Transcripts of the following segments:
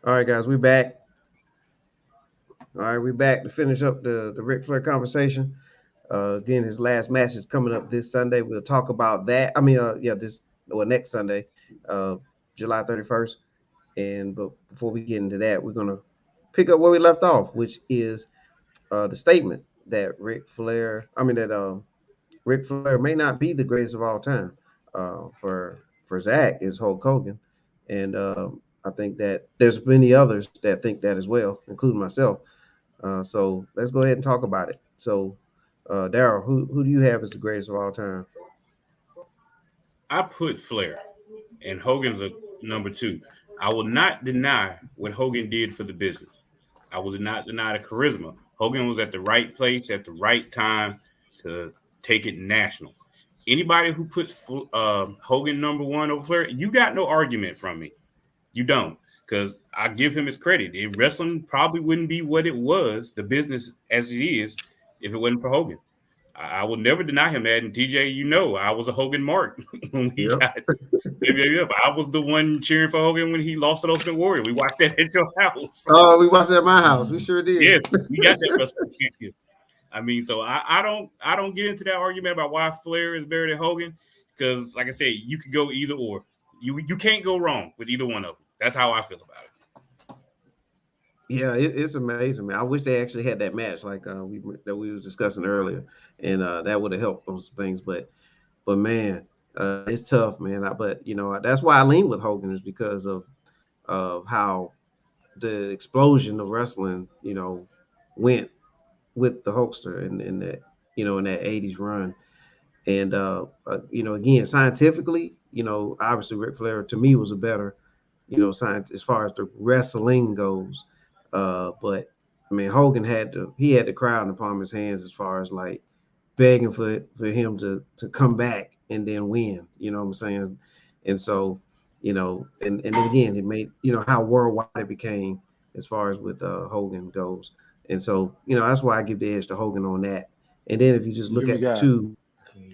All right, guys, we back. All right, we back to finish up the Ric Flair conversation. Again, his last match is coming up this Sunday. We'll talk about that. I mean, yeah, this or next Sunday, uh, July 31st. And but before we get into that, we're gonna pick up where we left off, which is the statement that Ric Flair may not be the greatest of all time. For Zach is Hulk Hogan, and I think that there's many others that think that as well, including myself. So let's go ahead and talk about it. So, Daryl, who do you have as the greatest of all time? I put Flair, and Hogan's a number two. I will not deny what Hogan did for the business. I will not deny the charisma. Hogan was at the right place at the right time to take it national. Anybody who puts Hogan number one over Flair, you got no argument from me. You don't, because I give him his credit. Wrestling probably wouldn't be what it was, the business as it is, if it wasn't for Hogan. I will never deny him that. And TJ, I was a Hogan mark when he Yep. got WWF. I was the one cheering for Hogan when he lost to Ultimate Warrior. We watched that at your house. Oh, we watched it at my house. We sure did. Yes, we got that WrestleMania. I mean, so I don't get into that argument about why Flair is better than Hogan, because like I said, you could go either or. You can't go wrong with either one of them. That's how I feel about it. Yeah, it's amazing, man. I wish they actually had that match like we was discussing earlier, and that would have helped on some things. But man, it's tough, man. But that's why I lean with Hogan is because of how the explosion of wrestling, went with the Hulkster in that in that '80s run. And again, scientifically, obviously Ric Flair to me was a better, science as far as the wrestling goes. But I mean, Hogan had the crowd in the palm of his hands as far as like begging for him to come back and then win. You know what I'm saying? And so, and then again, it made how worldwide it became as far as with Hogan goes. And so, that's why I give the edge to Hogan on that. And then if you just You hear look me, at the guys? two,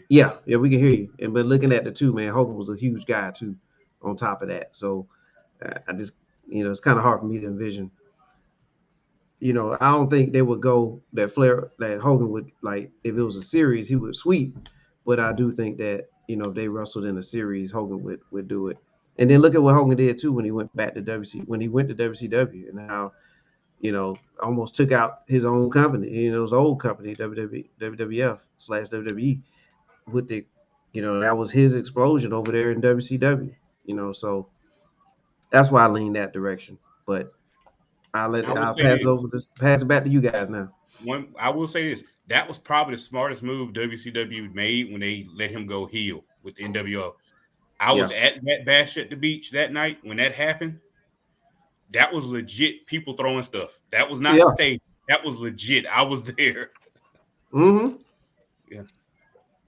yeah, we can hear you. And but looking at the two, man, Hogan was a huge guy too. On top of that, so I just it's kind of hard for me to envision. I don't think they would go that Hogan would like if it was a series, he would sweep. But I do think that if they wrestled in a series, Hogan would do it. And then look at what Hogan did too when he went back to WC when he went to WCW and how almost took out his own company, his old company, WWF/WWE, with the, that was his explosion over there in WCW, so that's why I lean that direction. But I will I'll say this. pass it back to you guys now. I will say this. That was probably the smartest move WCW made when they let him go heel with NWO. I was Yeah, at that bash at the beach that night when that happened. That was legit people throwing stuff. That was not yeah, staged. That was legit. I was there. mm-hmm. Yeah,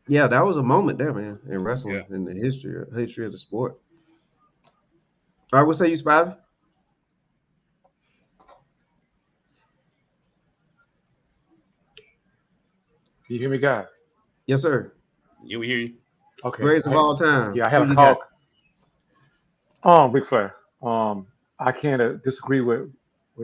Yeah, that was a moment there, man, in yeah. wrestling in the history of the sport. All right, what say you, Spivey? You hear me, guys? Yes, sir. You hear you. Okay. Greatest of all time. Yeah, I had Who a you got? call. Ric Flair. I can't disagree with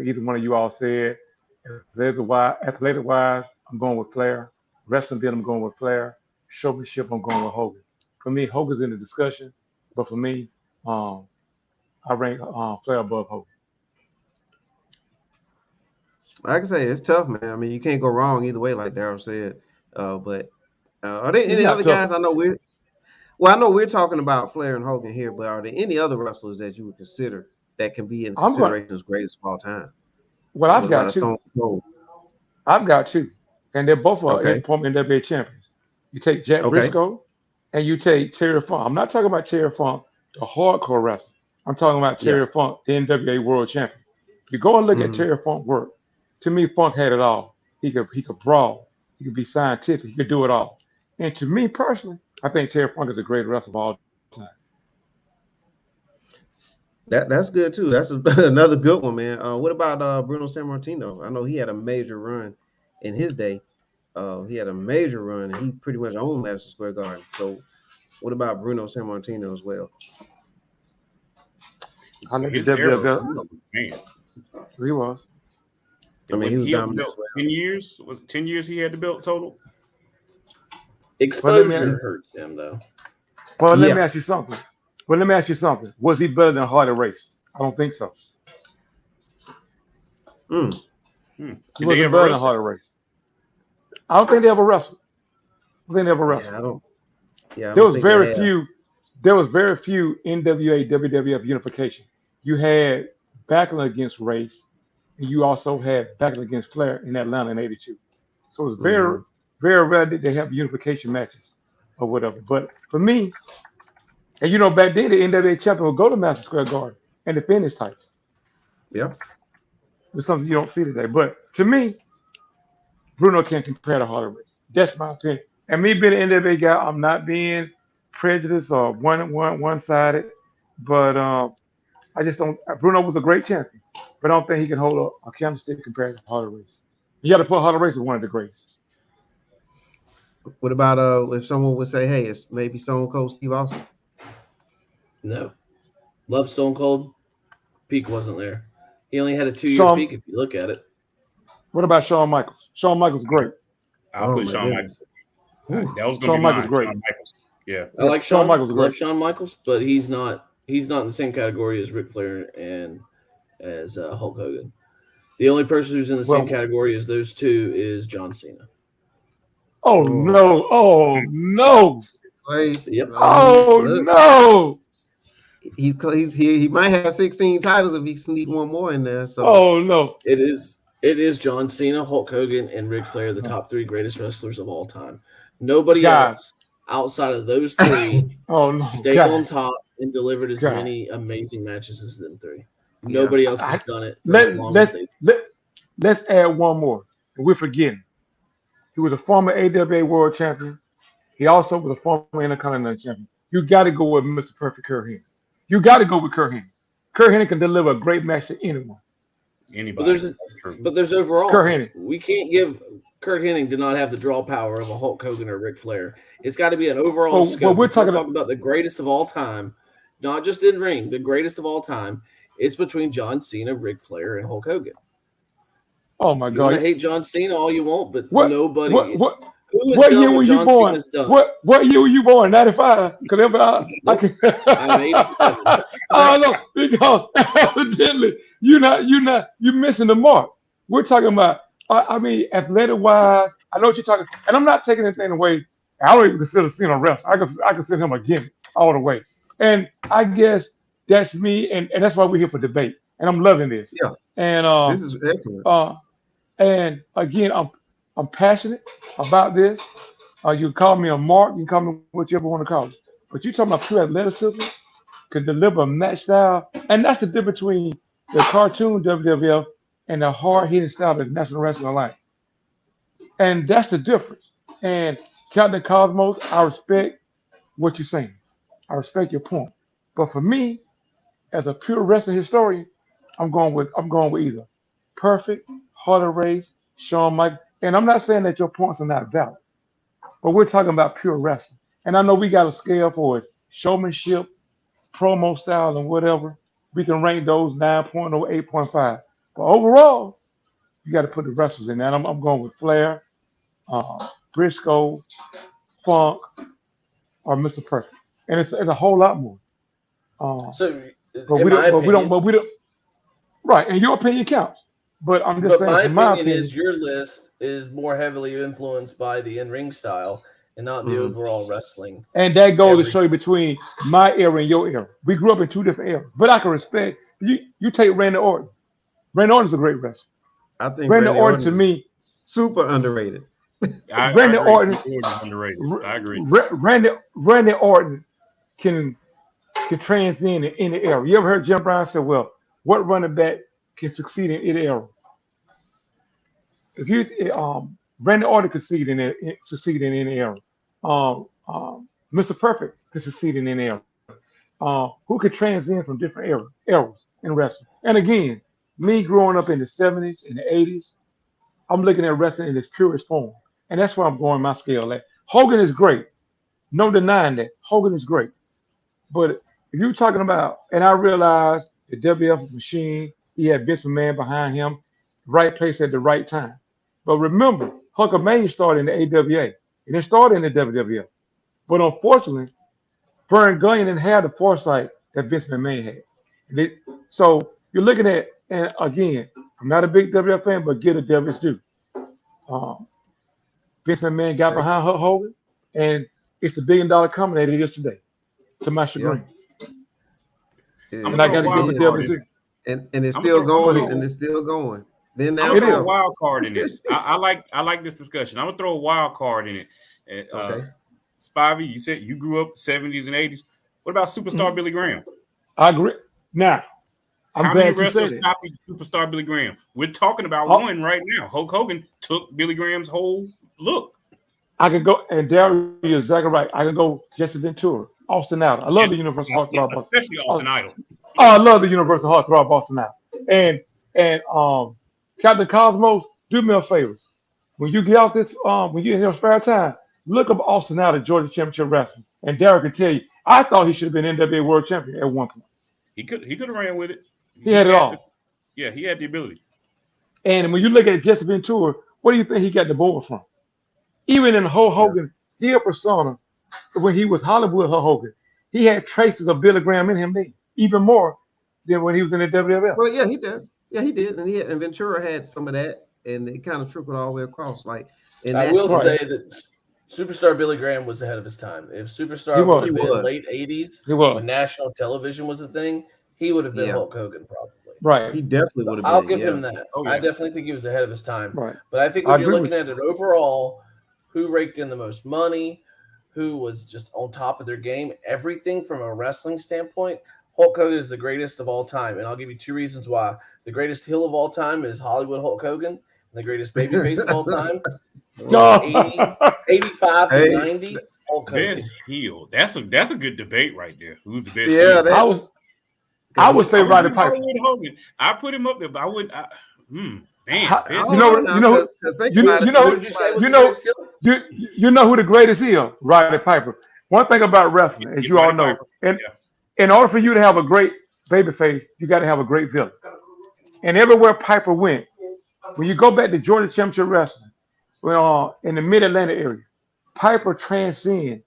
either one of you all said. Athletic wise, I'm going with Flair. Wrestling, then I'm going with Flair. Showmanship, I'm going with Hogan. For me, Hogan's in the discussion, but for me, um, I rank Flair above Hogan. Like I say, it's tough, man. I mean, you can't go wrong either way, like Daryl said. But are there It's any not other tough. guys? I know we're talking about Flair and Hogan here, but are there any other wrestlers that you would consider that can be in I'm going. consideration as greatest of all time? Well, What I've about got a two. Stone Cold? I've got two, and they're both Okay, former NWA champions. You take Jack okay. Briscoe, and you take Terry Funk. I'm not talking about Terry Funk, the hardcore wrestler. I'm talking about Yeah. Terry Funk, the NWA World Champion. You go and look at Hmm. Terry Funk work. To me, Funk had it all. He could brawl. He could be scientific. He could do it all. And to me personally, I think Terry Funk is the greatest wrestler of all time. That's good too. That's another good one, man. What about Bruno Sammartino? I know he had a major run in his day. He had a major run, and he pretty much owned Madison Square Garden. So, what about Bruno Sammartino as well? I think the his era, WWF, Bruno was man. he was. I mean, he was He had the dominant as belt well. 10 years. Was it 10 years he had the belt total? But let me Exposure hurts him though. but let me Yeah. ask you something. But let me ask you something. Was he better than Hardy Race? I don't think so. Mm. He Did they wasn't ever better than wrestle? Hardy Race. I don't think they ever wrestled. I think they ever wrestled. Yeah, I don't. Yeah, I There don't was think very they have. few. There was very few NWA WWF unification. You had Backlund against Race, and you also had Backlund against Flair in Atlanta in '82. So it was very, Hmm. very rare that they have unification matches or whatever. But for me, and you know, back then the NWA champion would go to Madison Square Garden and defend his title. Yep. It's something you don't see today. But to me, Bruno can't compare to Harley Race. That's my opinion. And me being an NWA guy, I'm not being prejudiced or one sided. But I just don't. Bruno was a great champion, but I don't think he can hold a candlestick compared to Harley Race. You got to put Harley Race as one of the greatest. What about if someone would say, "Hey, it's maybe Stone Cold Steve Austin"? No. Love Stone Cold. Peak wasn't there. He only had a 2 year Shawn, peak if you look at it. what about Shawn Michaels? Shawn Michaels great. I'll Oh put my Shawn Michaels. goodness. Whew. That was going to Shawn be Michaels mine. great. Shawn Michaels. Yeah. I Yeah, like Shawn Shawn. Michaels Love great. Shawn Michaels, but he's not in the same category as Ric Flair and as Hulk Hogan. The only person who's in the same Well, category as those two is John Cena. oh Oh, no, oh no, wait. Yep. No, oh look. no, He might have 16 titles if he sneak one more in there. So oh no. It is John Cena, Hulk Hogan, and Ric Flair, the top 3 greatest wrestlers of all time. Nobody God, else outside of those 3 oh no, stayed on God, top and delivered as God. many amazing matches as them 3. yeah, Nobody else I, has done it for as let long as let's they. let let's add one more. And we're forgetting. He was a former AWA World Champion. He also was a former Intercontinental Champion. You got to go with Mr. Perfect Kurt Hennig. You got to go with Kurt Hennig. Kurt Hennig can deliver a great match to anyone. But Anybody. there's True. Kurt overall. Hennig. We can't give Kurt Hennig did not have the draw power of a Hulk Hogan or Ric Flair. It's got to be an overall But scope. we're If we're talking. talking about the greatest of all time, not just in ring, the greatest of all time, it's between John Cena, Ric Flair, and Hulk Hogan. Oh my You want to God. hate John Cena all you want, but What nobody what who has what year done were what you John born? Cena's done. What year were you born? 95. Because I Nope, can. I'm 87. Oh no, because evidently you're missing the mark. We're talking about. I mean, athletic wise. I know what you're talking, and I'm not taking anything away. I don't even consider Cena a wrestler. I consider him a gimmick all the way. And I guess that's me, and that's why we're here for debate. And I'm loving this. yeah. And This is excellent. uh, and again, I'm passionate about this. You can call me a mark, you can call me whichever you want to call it. But you're talking about pure athleticism, can deliver a match style, and that's the difference between the cartoon WWF and the hard hitting style of the National Wrestling Alliance. And that's the difference. And Captain Cosmos, I respect what you're saying. I respect your point. But for me, as a pure wrestling historian, I'm going with either Perfect, Harder Race, Shawn Michaels. And I'm not saying that your points are not valid, but we're talking about pure wrestling. And I know we got a scale for it, showmanship, promo style, and whatever. We can rank those 9.0, 8.5. But overall, you got to put the wrestlers in there. And I'm going with Flair, Briscoe, Funk, or Mr. Perfect. And it's a whole lot more. Uh, So, but in we my don't. But we don't. opinion, But we don't. Right. And your opinion counts. But I'm just but saying, my from my opinion is opinion, your list is more heavily influenced by the in-ring style and not the Mhm. overall wrestling. and that goes to Every show you between my era and your era. We grew up in two different eras. But I can respect you. You take Randy Orton. Randy Orton's a great wrestler. I think Randy Randy Orton Orton to is me, super underrated. I Randy agree. Orton, Jordan is underrated. I agree. Randy Orton can transcend in any era. You ever heard Jim Brown say, "Well, what running back can succeed in any era?" If you Randy Orton could succeed in any era. Mr. Perfect could succeed in any era. Who could transcend from different eras in wrestling? And again, me growing up in the '70s and the '80s, I'm looking at wrestling in its purest form, and that's where I'm going my scale at. Hogan is great, no denying that. Hogan is great, but if you're talking about, and I realize the WF machine. He had Vince McMahon behind him, right place at the right time. But remember, Hulkamania started in the AWA. It didn't start in the WWF. But unfortunately, Vern Gunn didn't have the foresight that Vince McMahon had. So you're looking at, and again, I'm not a big WWF fan, but give the W's due. Um, Vince McMahon got Okay. behind Hulk Hogan, and it's the $1 billion company that it is today, to my Yeah. chagrin. I'm And gonna I throw got a to give wild the card W's in. due. And it's I'm gonna still throw. I'm going, gonna and throw. it's still going. Then I'm now gonna It throw a is. wild card in this. I like this discussion. I'm gonna throw a wild card in it. Okay. Spivey, you said you grew up 70s and 80s. What about superstar Mhm. Billy Graham? I agree. Now, I'm How many glad you said wrestlers it. copied superstar Billy Graham? We're talking about Oh, one right now. Hulk Hogan took Billy Graham's whole look. I could go, and Daryl, you're exactly right. I can go Jesse Ventura, Austin Allen. I love the Just Universal Heartthrob. especially Austin Idol. I love the Universal Heartthrob Austin Allen. And Captain Cosmos, do me a favor. When you get out this, when you in your spare time, look up Austin Allen, Georgia Championship Wrestling, and Derek can tell you, I thought he should have been NWA World Champion at one point. He could have ran with it. He had He it had the all. he had the ability. And when you look at Jesse Ventura, what do you think he got the board from? Even in the whole Yeah. Hogan heel persona, when he was Hollywood Hulk Hogan, he had traces of Billy Graham in him then, even more than when he was in the WWF. Well, yeah, he did. Yeah, he did, and Ventura had some of that, and it kind of trickled all the way across. Like, and I that will Right. say that Superstar Billy Graham was ahead of his time. If He Superstar would was. he have been was. late 80s, He was. when national television was a thing, he would have been Yeah, Hulk Hogan probably. Right. he definitely So would have I'll been. give Yeah, him that. Oh I yeah. definitely think he was ahead of his time. Right. But I think I when you're agree looking with at it overall, who raked in the most money, who was just on top of their game, everything from a wrestling standpoint, Hulk Hogan is the greatest of all time. And I'll give you two reasons why. The greatest heel of all time is Hollywood Hulk Hogan, and the greatest babyface of all time is No. 85 to Hey, 90 Hulk Hogan. Best heel. That's a good debate right there. Who's the best yeah, heel? I that was I would say I would Roddy put Piper. Hollywood Hogan. I put him up there, but I would. Man, How- best You I know don't heel. you know know because think you about you it. know Who did you say was you the know greatest heel? you know who the greatest is, Roddy Piper. One thing about wrestling, as Get you all Roddy know, Piper. and Yeah. in order for you to have a great babyface, you got to have a great villain. And everywhere Piper went, when you go back to Georgia Championship Wrestling, well, in the Mid-Atlantic area, Piper transcended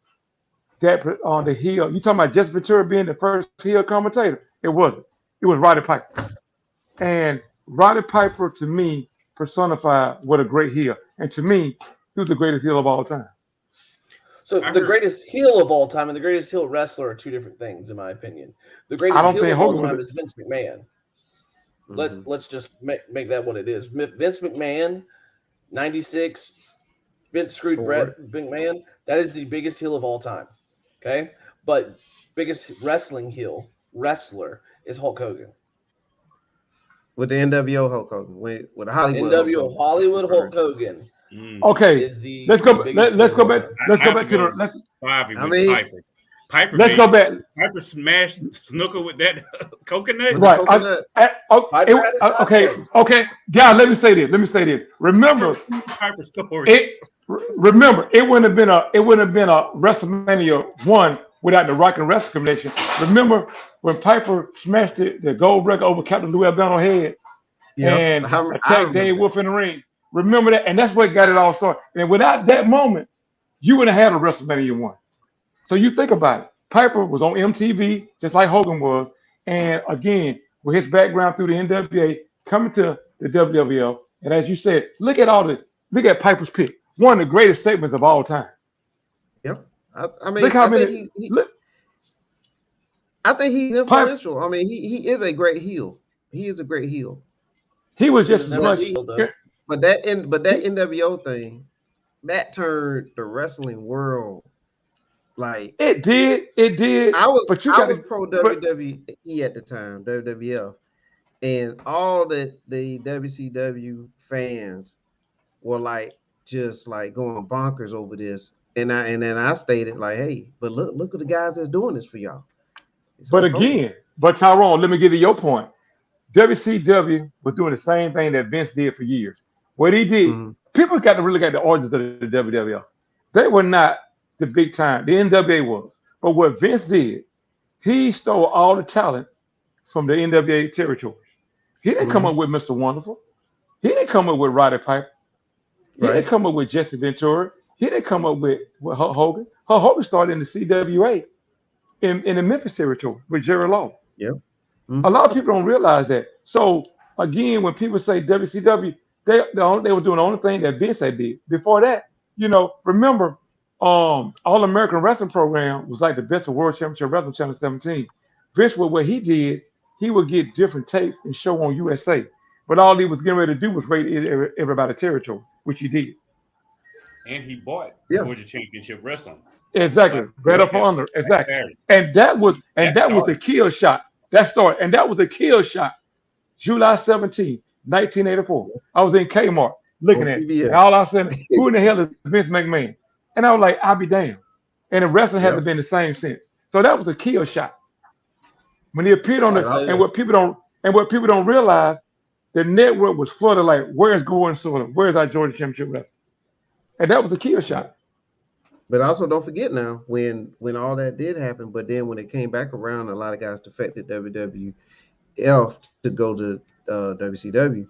that on the heel. You talking about Jesse Ventura being the first heel commentator? It wasn't. It was Roddy Piper. And Roddy Piper, to me, personified what a great heel. And to me, he was the greatest heel of all time. So I the heard. greatest heel of all time and the greatest heel wrestler are two different things, in my opinion. The I greatest don't heel think of all Hogan time was. is Vince McMahon. Mhm. Let's just make that what it is. Vince McMahon, 96. Vince screwed Forward. Brett McMahon. That is the biggest heel of all time. Okay, but biggest wrestling heel wrestler is Hulk Hogan. With the NWO Hulk Hogan, with the Hollywood Hulk NWO Hogan. Hollywood Hulk Hogan Okay, is the let's go. biggest Let's heel go of all back. time. Let's I go have back to to the. go Let's Spivey I with mean, Piper. Piper let's go made back. Piper smashed Snooker with that coconut. with the Right. coconut. Piper had his high Okay. points. Okay. Guys, let me say this. I've Remember, heard two Piper stories. it. Remember, it wouldn't have been a WrestleMania 1 without the Rock and Wrestling Combination. Remember when Piper smashed the gold record over Captain Lou Albano's head Yeah, and I attacked remember Dave that. Wolf in the ring? Remember that, and that's what got it all started. And without that moment, you wouldn't have had a WrestleMania 1. So you think about it. Piper was on MTV just like Hogan was, and again with his background through the NWA coming to the WWF, and as you said, look at Piper's pick, one of the greatest statements of all time. Yep. I mean, Look how I think many. he Look, I think he's Piper. influential. I mean, he is a great heel. He is a great heel. He was He just was as never much. a heel, though. But that NWO thing, that turned the wrestling world like It did. I was But you I got was to. pro But WWE at the time, WWF, and all the WCW fans were like just like going bonkers over this. And then I stated like, hey, but look at the guys that's doing this for y'all. It's but Hulk Hogan. again, but Tyrone, let me give you your point. WCW was doing the same thing that Vince did for years. What he did, Mhm. people got to really get the origins of the WWF. They were not the big time. The NWA was. But what Vince did, he stole all the talent from the NWA territories. He didn't come up with Mr. Wonderful. He didn't come up with Roddy Piper. He didn't Right. come up with Jesse Ventura. He didn't come up with Hulk Hogan. Hulk Hogan started in the CWA in the Memphis territory with Jerry Law. Yep. A lot of people don't realize that. So again, when people say WCW, they were doing the only thing that Vince had did. Before that, remember, All American Wrestling Program was like the best of World Championship Wrestling Channel 17. Vince, what he did, he would get different tapes and show on USA. But all he was getting ready to do was rate everybody territory, which he did. And he bought Yeah. Georgia Championship Wrestling. Exactly. Right up under. Exactly. And that was the kill shot. That started. And that was the kill shot. July 17, 1984. I was in Kmart looking On at it. TBS. And all I said, who in the hell is Vince McMahon? And I was like, I'll be damned. And the wrestling hasn't been the same since. So that was a kill shot. When he appeared on and what people don't realize, the network was flooded like, where's Gordon Soder? Where's our Georgia Championship Wrestling? And that was a kill shot. But also don't forget now when all that did happen, but then when it came back around, a lot of guys defected WWF to go to WCW.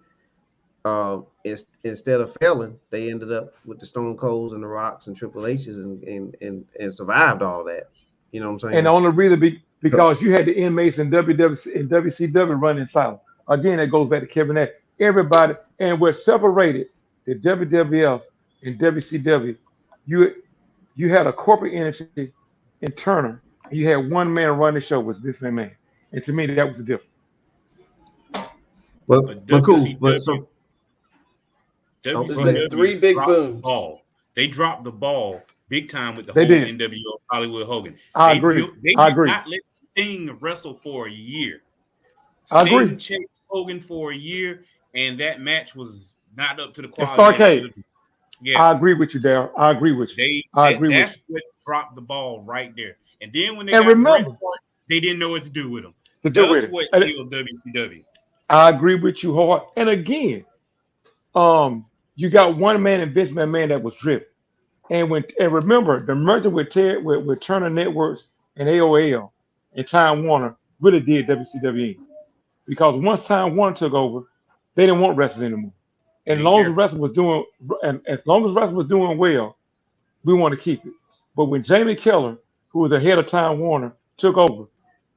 Instead of failing, they ended up with the Stone Colds and the Rocks and Triple H's and survived all that. You know what I'm saying? And the only reason because you had the inmates in WCW running silent. Again, that goes back to Kevin Nash. Everybody, and what separated the WWF and WCW, you had a corporate entity in Turner, and you had one man running the show was Vince McMahon. And to me, that was the difference. But cool. But so there's been 3 big booms. They dropped the ball big time with the They whole did. NWO Hollywood Hogan. I agree. They I did agree. not let Sting wrestle for a year. I agree. Sting chased Hogan for a year, and that match was not up to the It's quality. Starcade. Yeah, I agree with you, Darryl. I agree with you. That's what dropped the ball right there. And then when they they didn't know what to do with him. That's what killed WCW. I agree with you hard. And again, you got one man in Vince McMahon that was driven. And remember, the merger with Turner Networks and AOL and Time Warner really did WCW. Because once Time Warner took over, they didn't want wrestling anymore. And as long as wrestling was doing well, we want to keep it. But when Jamie Keller, who was the head of Time Warner, took over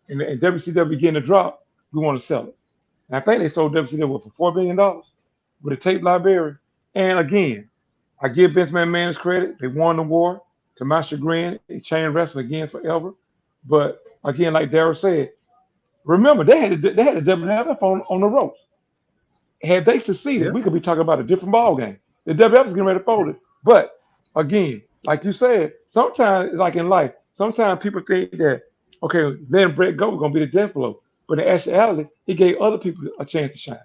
and WCW getting a drop, we want to sell it. And I think they sold WCW for $4 billion with a tape library. And again, I give Vince McMahon his credit. They won the war. To my chagrin, they changed wrestling again forever. But again, like Darryl said, remember they had the WWF on the ropes. Had they succeeded, we could be talking about a different ball game. The WWF is getting ready to fold it. But again, like you said, sometimes, like in life, sometimes people think that, okay, letting Brett go was going to be the death blow. But in actuality, he gave other people a chance to shine.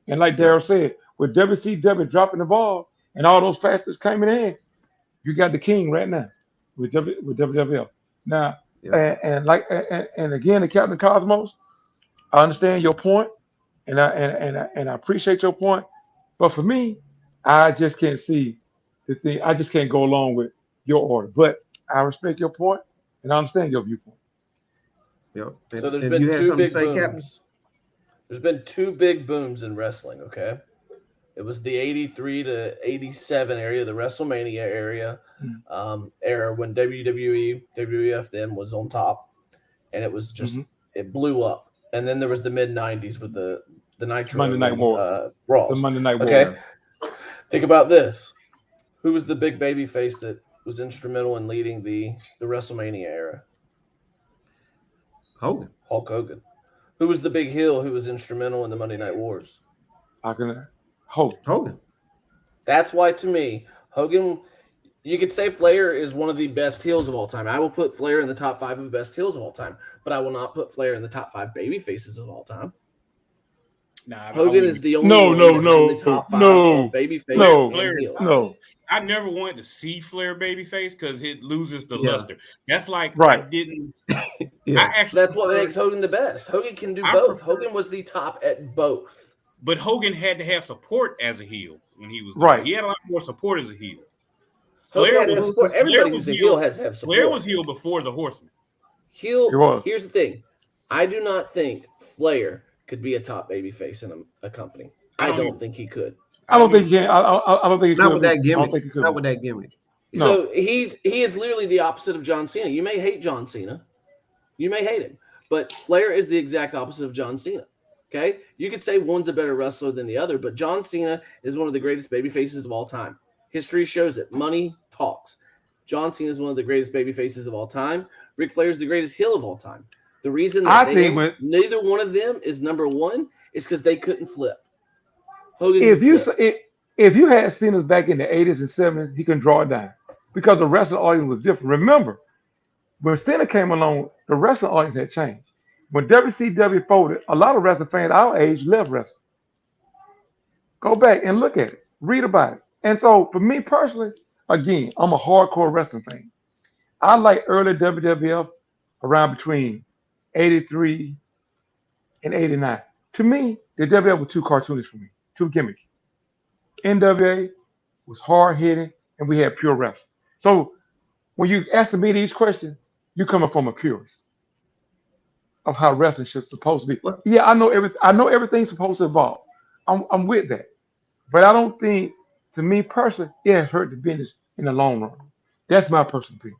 And like Darryl said, with WCW dropping the ball and all those factors coming in, you got the king right now with WWF. Now, and again, the Captain Cosmos, I understand your point, and I appreciate your point. But for me, I just can't see the thing. I just can't go along with your order. But I respect your point, and I understand your viewpoint. Yep. So there's been 2 big booms. There's been 2 big booms in wrestling, okay? It was the 83 to 87 area, the WrestleMania area, era when WWE, WWF then was on top. And it was just, it blew up. And then there was the mid-90s with the Nitro Monday Night War. Raws. The Monday Night War. Okay? Think about this. Who was the big baby face that was instrumental in leading the WrestleMania era? Hulk Hogan. Who was the big heel who was instrumental in the Monday Night Wars? Hogan. That's why, to me, Hogan, you could say Flair is one of the best heels of all time. I will put Flair in the top 5 of best heels of all time, but I will not put Flair in the top 5 baby faces of all time. Hogan is the only one in the top 5 of baby faces. No. I never wanted to see Flair babyface because it loses the luster. That's like right. I didn't. That's what makes Hogan the best. Hogan can do both. Hogan was the top at both. But Hogan had to have support as a heel when he was right. He had a lot more support as a heel. Everybody who's a heel has to have support. Flair was heel before the Horseman. Here's the thing. I do not think Flair could be a top babyface in a company. I don't think he could. I don't think he can. I don't think he not could. with that I gimmick. don't think he could. Not with that gimmick. No. So he is literally the opposite of John Cena. You may hate John Cena. You may hate him. But Flair is the exact opposite of John Cena. Okay? You could say one's a better wrestler than the other, but John Cena is one of the greatest baby faces of all time. History shows it. Money talks. John Cena is one of the greatest baby faces of all time. Ric Flair is the greatest heel of all time. The reason that neither one of them is number one is because they couldn't flip. Hogan if you had Cena's back in the 80s and 70s, he can draw it down because the wrestling audience was different. Remember, when Cena came along, the wrestling audience had changed. When WCW folded, a lot of wrestling fans our age left wrestling. Go back and look at it. Read about it. And so for me personally, again, I'm a hardcore wrestling fan. I like early WWF around between 83 and 89. To me, the WWF was too cartoonish for me, too gimmicky. NWA was hard-hitting, and we had pure wrestling. So when you ask me these questions, you're coming from a purist of how wrestling should supposed to be. Yeah, I know everything's supposed to evolve. I'm with that. But I don't think, to me personally, it has hurt the business in the long run. That's my personal opinion.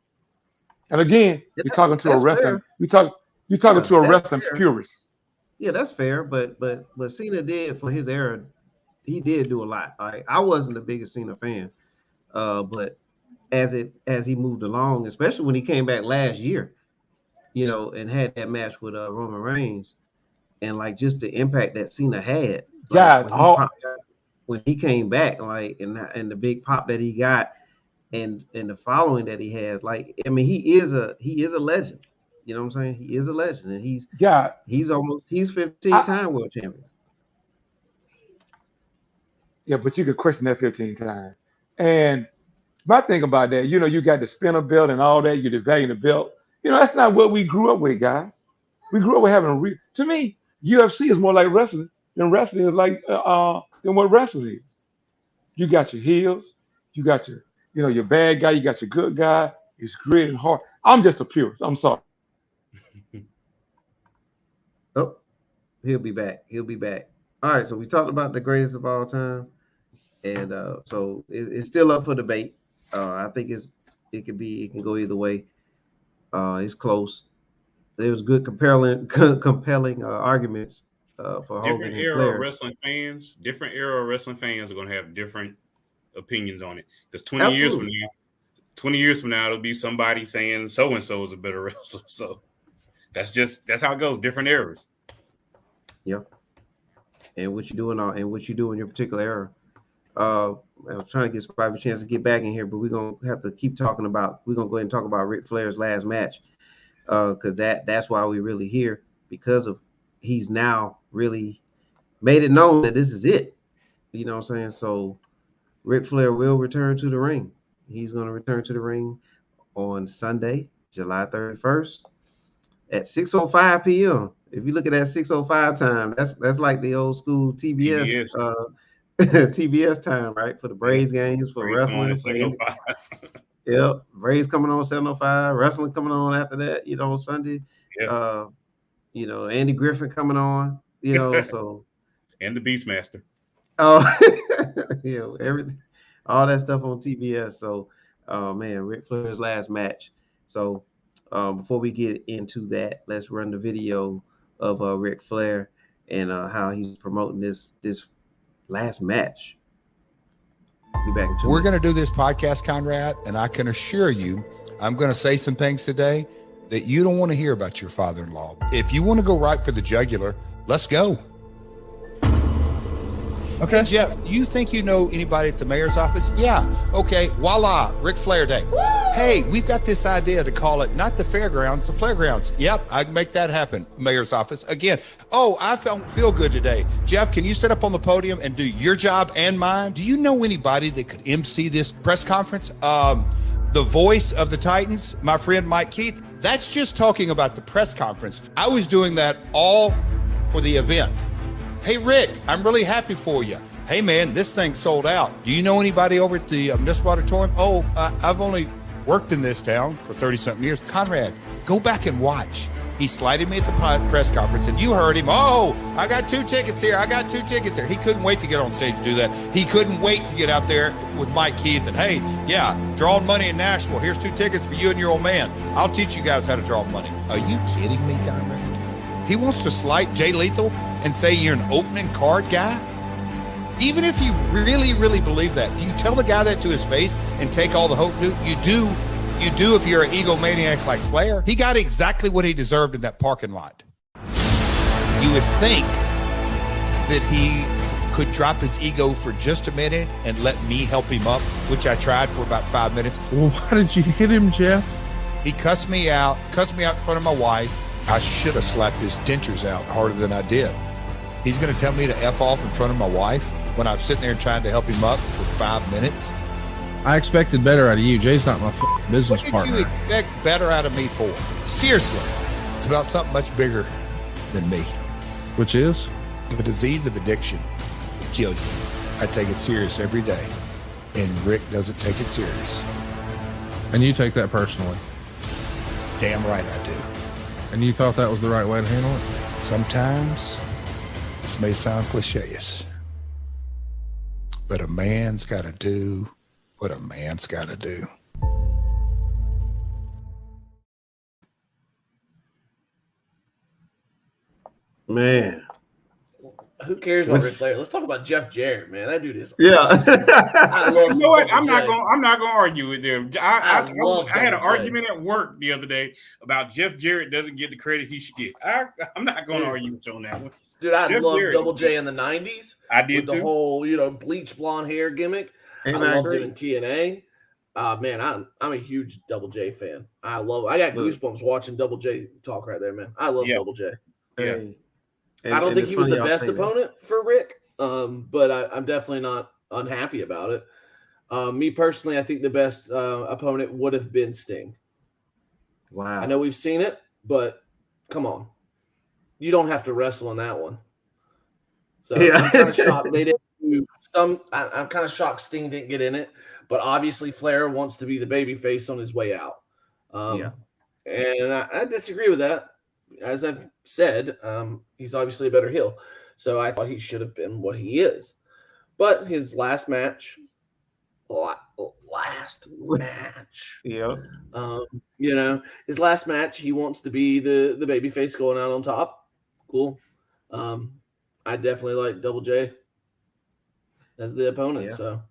And again, you're talking to a wrestling. You're talking to a wrestling purist. Yeah, that's fair. But what Cena did for his era, he did do a lot. I wasn't the biggest Cena fan, but as he moved along, especially when he came back last year, and had that match with Roman Reigns, and like just the impact that Cena had. When he came back, like and the big pop that he got, and the following that he has, like he is a legend. You know what I'm saying? He is a legend, and he's 15-time world champion. Yeah, but you could question that 15 times. And my thing about that, you got the spinner belt and all that. You're devaluing the belt. That's not what we grew up with, guys. We grew up with having to me, UFC is more like wrestling than wrestling is like than what wrestling is. You got your heels, you got your bad guy, you got your good guy. It's grit and hard. I'm just a purist. I'm sorry. Oh, he'll be back. All right, so we talked about the greatest of all time, and so it's still up for debate. I think it can go either way. It's close. There was good, compelling arguments for Hogan and Flair. Different era of wrestling fans are going to have different opinions on it. Because 20 years from now, it'll be somebody saying so and so is a better wrestler. So that's how it goes. Different eras. Yep. And what you do in your particular era. I was trying to get Spivey a chance to get back in here, but we're gonna have to keep talking about. We're gonna go ahead and talk about Ric Flair's last match, because that's why we're really here, because of he's now really made it known that this is it. You know what I'm saying? So Ric Flair will return to the ring. He's gonna return to the ring on Sunday, July 31st at 6:05 p.m. If you look at that 6:05 time, that's like the old school TBS. TBS time, right? For the Braves games, for wrestling. Yep. Braves coming on 7:05, wrestling coming on after that, on Sunday. Yeah. Andy Griffin coming on, so and the Beastmaster. Oh, everything, all that stuff on TBS. So man, Ric Flair's last match. So before we get into that, let's run the video of Ric Flair and how he's promoting this last match. Be back in 2 We're minutes. going to do this podcast, Conrad, and I can assure you, I'm going to say some things today that you don't want to hear about your father-in-law. If you want to go right for the jugular, let's go. Okay. Hey, Jeff, you think you know anybody at the mayor's office? Yeah. Okay. Voila. Ric Flair Day. Woo! Hey, we've got this idea to call it not the fairgrounds, the Flairgrounds. Yep. I can make that happen. Mayor's office. Again. Oh, I feel good today. Jeff, can you sit up on the podium and do your job and mine? Do you know anybody that could MC this press conference? The voice of the Titans, my friend Mike Keith. That's just talking about the press conference. I was doing that all for the event. Hey, Rick, I'm really happy for you. Hey, man, this thing sold out. Do you know anybody over at the Municipal Auditorium? I've only worked in this town for 30-something years. Conrad, go back and watch. He slighted me at the press conference, and you heard him. Oh, I got 2 tickets here. I got 2 tickets there. He couldn't wait to get on stage to do that. He couldn't wait to get out there with Mike Keith and, hey, yeah, drawing money in Nashville. Here's 2 tickets for you and your old man. I'll teach you guys how to draw money. Are you kidding me, Conrad? He wants to slight Jay Lethal and say you're an opening card guy? Even if you really, really believe that, do you tell the guy that to his face and take all the hope? You do if you're an egomaniac like Flair. He got exactly what he deserved in that parking lot. You would think that he could drop his ego for just a minute and let me help him up, which I tried for about 5 minutes. Well, why did you hit him, Jeff? He cussed me out in front of my wife. I should have slapped his dentures out harder than I did. He's going to tell me to F off in front of my wife when I'm sitting there trying to help him up for 5 minutes. I expected better out of you. Jay's not my business partner. What did you expect better out of me for? Seriously. It's about something much bigger than me. Which is? The disease of addiction will kill you. I take it serious every day, and Rick doesn't take it serious. And you take that personally? Damn right I do. And you thought that was the right way to handle it? Sometimes this may sound cliché, but a man's got to do what a man's got to do. Man. Who cares about Ric Flair? Let's talk about Jeff Jarrett, man. That dude is. Yeah. I love You know what? I'm not going to argue with them. I had an Double J. argument at work the other day about Jeff Jarrett doesn't get the credit he should get. I'm not going to argue with you on that one. Dude, I Jeff loved Jarrett. Double J in the 90s. I did with the too. whole, bleach blonde hair gimmick. Ain't I that loved great? him in TNA. Man, I'm a huge Double J fan. I got goosebumps watching Double J talk right there, man. I love Double J. Yeah. And, I don't think it's he was funny the y'all best say that. opponent for Rick, but I'm definitely not unhappy about it. Me personally, I think the best opponent would have been Sting. Wow. I know we've seen it, but come on. You don't have to wrestle in that one. So Yeah. I'm kind of shocked they didn't do some. I'm kind of shocked Sting didn't get in it, but obviously Flair wants to be the babyface on his way out. And I disagree with that. As I've said, he's obviously a better heel. So I thought he should have been what he is. But his last match, Yeah. his last match, he wants to be the babyface going out on top. Cool. I definitely like Double J as the opponent. Yeah. So,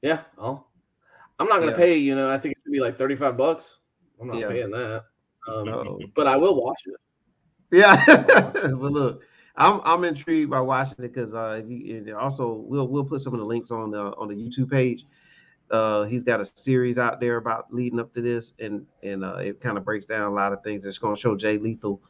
yeah, I'm not going to pay, I think it's going to be like $35. I'm not paying that. No. But I will watch it. Yeah. But look, I'm intrigued by watching it because also we'll put some of the links on the YouTube page. He's got a series out there about leading up to this, and it kind of breaks down a lot of things. It's going to show Jay Lethal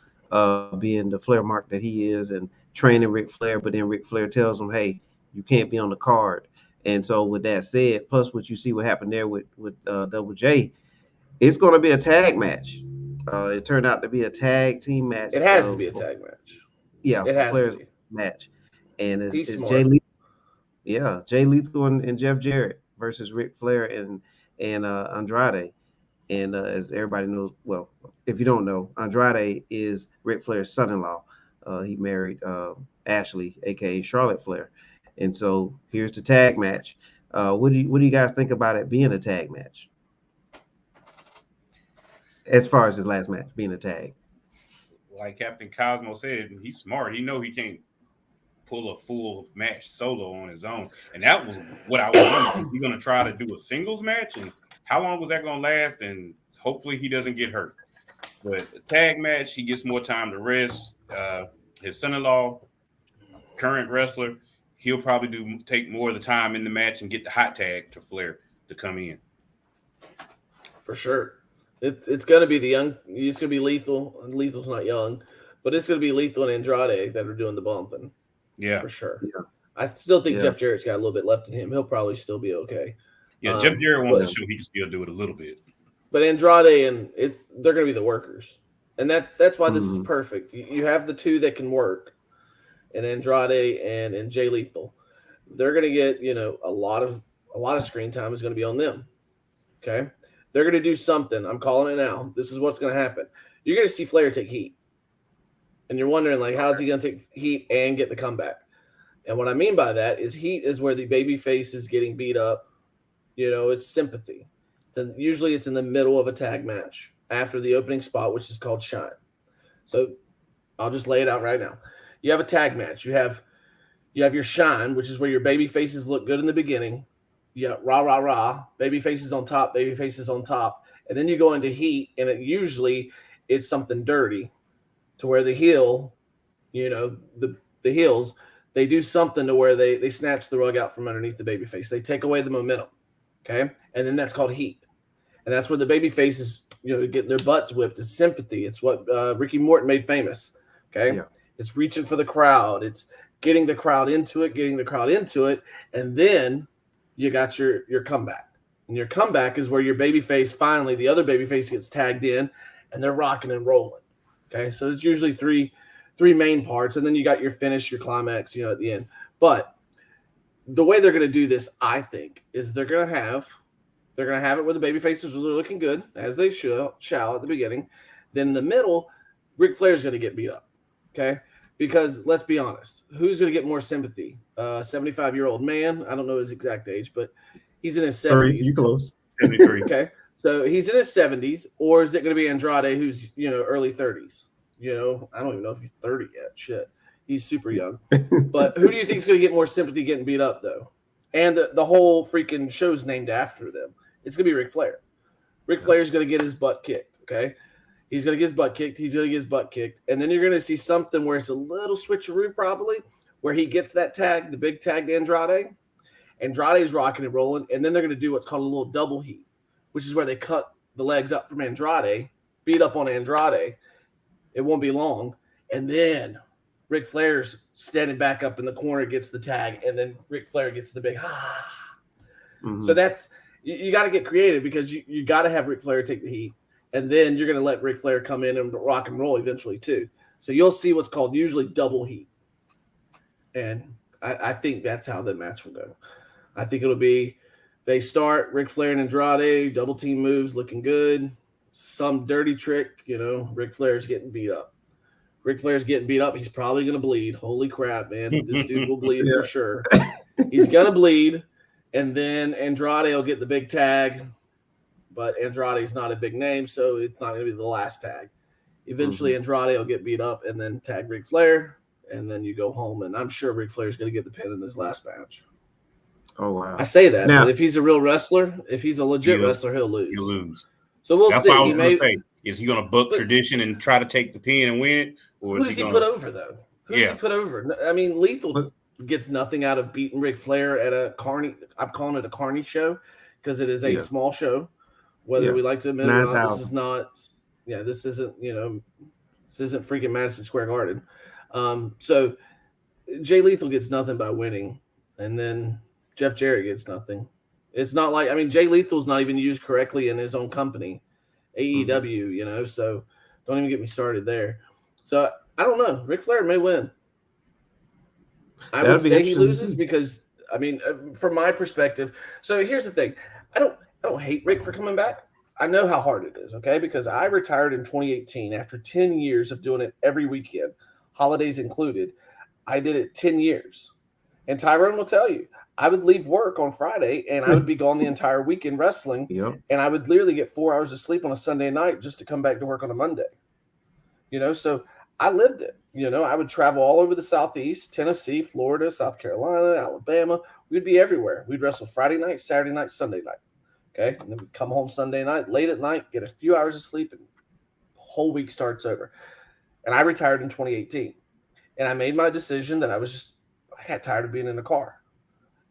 being the Flair mark that he is and training Ric Flair, but then Ric Flair tells him, hey, you can't be on the card. And so with that said, plus what you see what happened there with Double J, it's going to be a tag match. It turned out to be a tag team match. It has to be a tag match. Yeah, it has Flair's to be. match. And it's smart. Jay Lethal. Yeah, Jay Lethal and Jeff Jarrett versus Ric Flair and Andrade. And as everybody knows, well, if you don't know, Andrade is Ric Flair's son-in-law. He married Ashley, aka Charlotte Flair. And so here's the tag match. What do you guys think about it being a tag match? As far as his last match being a tag. Like Captain Cosmo said, he's smart. He know he can't pull a full match solo on his own. And that was what I was wondering. He's going to try to do a singles match, and how long was that going to last? And hopefully he doesn't get hurt. But a tag match, he gets more time to rest. His son-in-law, current wrestler, he'll probably take more of the time in the match and get the hot tag to Flair to come in. For sure. It's going to be it's going to be Lethal. And Lethal's not young, but it's going to be Lethal and Andrade that are doing the bumping. Yeah. For sure. Yeah. I still think Jeff Jarrett's got a little bit left in him. He'll probably still be okay. Yeah, Jeff Jarrett wants to show he can still do it a little bit. But Andrade they're going to be the workers. And that's why this is perfect. You have the two that can work, and Andrade and Jay Lethal. They're going to get, a lot of screen time is going to be on them. Okay? They're going to do something. I'm calling it now. This is what's going to happen. you're going to see Flair take heat. And you're wondering, like, how is he going to take heat and get the comeback? And what I mean by that is heat is where the baby face is getting beat up. You know, it's sympathy. Usually it's in the middle of a tag match after the opening spot, which is called shine. So I'll just lay it out right now. You have a tag match. You have your shine, which is where your baby faces look good in the beginning. You got rah, rah, rah, baby faces on top, baby faces on top. And then you go into heat, and usually it's something dirty to where the heel, you know, the heels, they do something to where they snatch the rug out from underneath the baby face. They take away the momentum, okay? And then that's called heat. And that's where the baby faces, you know, getting their butts whipped. It's sympathy. It's what Ricky Morton made famous, okay? Yeah. It's reaching for the crowd. It's getting the crowd into it, and then you got your comeback. And your comeback is where your babyface finally, the other babyface gets tagged in, and they're rocking and rolling. Okay, so it's usually three main parts, and then you got your finish, your climax, you know, at the end. But the way they're going to do this, I think, is they're going to have it where the babyfaces are looking good, as they shall at the beginning. Then in the middle, Ric Flair is going to get beat up. Okay. Because let's be honest, who's going to get more sympathy? 75-year-old man. I don't know his exact age, but he's in his 70s. You close. 73. Okay. So he's in his 70s, or is it going to be Andrade, who's, you know, early 30s? You know, I don't even know if he's 30 yet. Shit. He's super young. But who do you think is going to get more sympathy getting beat up, though? And the whole freaking show's named after them. It's going to be Ric Flair. Ric Flair's going to get his butt kicked, okay? He's going to get his butt kicked. He's going to get his butt kicked. And then you're going to see something where it's a little switcheroo probably, where he gets that tag, the big tag to Andrade. Andrade's rocking and rolling. And then they're going to do what's called a little double heat, which is where they cut the legs up from Andrade, beat up on Andrade. It won't be long. And then Ric Flair's standing back up in the corner, gets the tag, and then Ric Flair gets the big ha. Mm-hmm. So that's – you got to get creative because you got to have Ric Flair take the heat. And then you're going to let Ric Flair come in and rock and roll eventually too. So you'll see what's called usually double heat. And I think that's how the match will go. I think it'll be they start Ric Flair and Andrade, double team moves, looking good. Some dirty trick, you know, Ric Flair's getting beat up. Ric Flair's getting beat up. He's probably going to bleed. Holy crap, man. This dude will bleed for sure. He's going to bleed. And then Andrade will get the big tag. But Andrade's not a big name, so it's not going to be the last tag. Eventually, Andrade will get beat up and then tag Ric Flair, and then you go home. And I'm sure Ric Flair's going to get the pin in his last match. Oh, wow. I say that, but if he's a real wrestler, if he's a legit wrestler, he'll lose. He'll lose. So we'll see. That's what I was going to say. Is he going to buck tradition and try to take the pin and win it? Or who does he put over, though? Who does he put over? I mean, Lethal gets nothing out of beating Ric Flair at a Carney. I'm calling it a Carney show because it is a small show. Whether we like to admit it or not, this is not. Yeah, this isn't. You know, this isn't freaking Madison Square Garden. So Jay Lethal gets nothing by winning, and then Jeff Jarrett gets nothing. It's not like Jay Lethal's not even used correctly in his own company, AEW. You know, so don't even get me started there. So I don't know. Ric Flair may win. I would say he loses because from my perspective. So here's the thing. I don't hate Rick for coming back. I know how hard it is, okay? Because I retired in 2018 after 10 years of doing it every weekend, holidays included. I did it 10 years. And Tyrone will tell you, I would leave work on Friday and I would be gone the entire weekend wrestling. Yep. And I would literally get 4 hours of sleep on a Sunday night just to come back to work on a Monday. You know, so I lived it. You know, I would travel all over the Southeast, Tennessee, Florida, South Carolina, Alabama. We'd be everywhere. We'd wrestle Friday night, Saturday night, Sunday night. Okay, and then we come home Sunday night, late at night, get a few hours of sleep, and the whole week starts over. And I retired in 2018. And I made my decision that I got tired of being in the car.